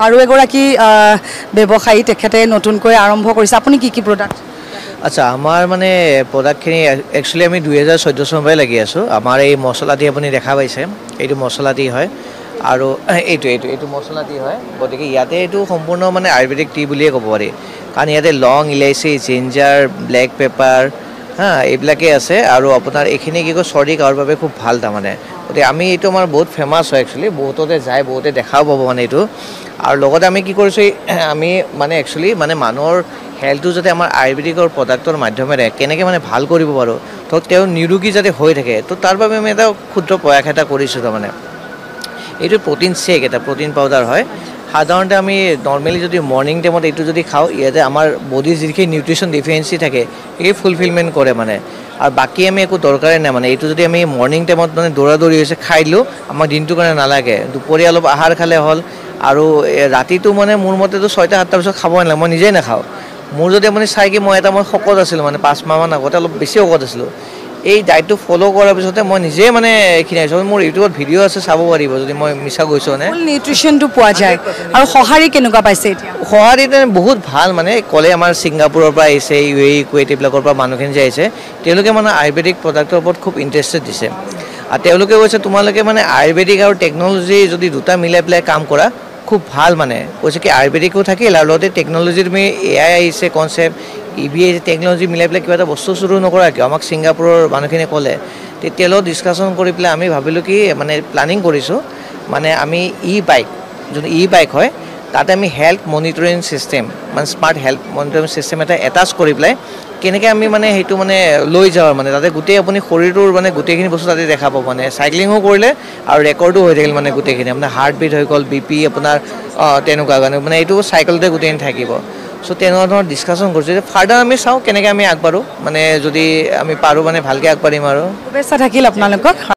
আৰু এগৰাকী ব্যৱসায়ী তেখেতে নতুনকৈ আৰম্ভ কৰিছে আপুনি কি প্ৰডাক্ট আচ্ছা আমাৰ মানে প্ৰডাক্টখিনি একচুৱেলি আমি 2014 চনৰ পৰাই লাগি আছোঁ আমাৰ এই মছলাটি আপুনি দেখা পাইছে এইটো মছলাটি হয় আৰু এইটো মছলাটি হয় গতিকে ইয়াতে এইটো সম্পূৰ্ণ মানে আয়ুৰ্বেদিক টি বুলিয়ে ক'ব পাৰি কাৰণ ইয়াতে লং ইলাইচি জিঞ্জাৰ ব্লেক পেপাৰ এইবিলাকে আছে আৰু আপোনাৰ এইখিনি কি কয় চৰ্দি কাহৰ বাবে খুব ভাল তাৰমানে গতিকে আমি এইটো আমাৰ বহুত ফেমাছ হয় একচুৱেলি বহুততে যায় বহুতে দেখাও পাব মানে এইটো আৰু লগতে আমি কি কৰিছোঁ আমি মানে একচুৱেলি মানে মানুহৰ হেল্থটো যাতে আমাৰ আয়ুৰ্বেদিকৰ প্ৰডাক্টৰ মাধ্যমেৰে কেনেকৈ মানে ভাল কৰিব পাৰোঁ তো তেওঁ নিৰোগী যাতে হৈ থাকে তো তাৰ বাবে আমি এটা ক্ষুদ্ৰ প্ৰয়াস এটা কৰিছোঁ তাৰমানে এইটো প্ৰটিন শেক এটা প্ৰটিন পাউডাৰ হয় সাধাৰণতে আমি নৰ্মেলি যদি মৰ্নিং টাইমত এইটো যদি খাওঁ ইয়াতে আমাৰ বডিৰ যিখিনি নিউট্ৰিশ্যন ডিফিচিয়েঞ্চি থাকে এই ফুলফিলমেণ্ট কৰে মানে আৰু বাকী আমি একো দৰকাৰেই নাই মানে এইটো যদি আমি মৰ্নিং টাইমত মানে দৌৰি হৈছে খাই দিলোঁ আমাক দিনটোৰ কাৰণে নালাগে দুপৰীয়া অলপ আহাৰ খালে হ'ল আৰু ৰাতিটো মানে মোৰ মতেতো 6টা-7টাৰ পিছত খাবই নালাগে মই নিজেই নাখাওঁ মোৰ যদি আপুনি চাই কি মই শকত আছিলোঁ মানে 5 মাহমান আগতে অলপ বেছি শকত আছিলোঁ এই ডায়েটটো ফ'ল' কৰাৰ পিছতে মই নিজে মানে এইখিনি আহিছোঁ মোৰ ইউটিউবত ভিডিঅ' আছে চাব পাৰিব যদি মই মিছা গৈছোঁ মানে ফুল নিউট্ৰিশ্যনটো পোৱা যায় আৰু সঁহাৰি কেনেকুৱা পাইছে এতিয়া সঁহাৰি বহুত ভাল মানে ক'লে আমাৰ ছিংগাপুৰৰ পৰা আহিছে কুৱেইট এইবিলাকৰ পৰা মানুহখিনি যে আহিছে তেওঁলোকে মানে আয়ুৰ্বেদিক প্ৰডাক্টৰ ওপৰত খুব ইণ্টাৰেষ্টেড দিছে আৰু তেওঁলোকে কৈছে তোমালোকে মানে আয়ুৰ্বেদিক আৰু টেকন'লজি যদি দুটা মিলাই পেলাই কাম কৰা খুব ভাল মানে কৈছে কি আয়ুৰ্বেদিকো থাকিল আৰু লগতে টেকন'লজি তুমি AI আহিছে কনচেপ্ট EBA টেকন'লজি মিলাই পেলাই কিবা এটা বস্তু চুৰু নকৰা কিয় আমাক ছিংগাপুৰৰ মানুহখিনিয়ে ক'লে তেতিয়া লগত ডিছকাশ্যন কৰি পেলাই আমি ভাবিলোঁ কি মানে প্লানিং কৰিছোঁ মানে আমি বাইক যোনটো বাইক হয় তাতে আমি হেল্থ মনিটৰিং চিষ্টেম মানে স্মাৰ্ট হেল্থ মনিটৰিং চিষ্টেম এটা এটাচ কৰি পেলাই কেনেকৈ আমি মানে সেইটো মানে লৈ যাওঁ মানে তাতে গোটেই আপুনি শৰীৰটোৰ মানে গোটেইখিনি বস্তু তাতে দেখা পাব মানে চাইক্লিঙো কৰিলে আৰু ৰেকৰ্ডো হৈ থাকিল মানে গোটেইখিনি আপোনাৰ হাৰ্ট বিট হৈ গ'ল BP আপোনাৰ তেনেকুৱা মানে এইটো চাইকেলতে গোটেইখিনি থাকিব চ' তেনেকুৱা ধৰণৰ ডিছকাশ্যন কৰিছোঁ যে ফাৰ্ডাৰ আমি চাওঁ কেনেকৈ আমি আগবাঢ়োঁ মানে যদি আমি পাৰোঁ মানে ভালকৈ আগবাঢ়িম আৰু শুভেচ্ছা থাকিল আপোনালোকক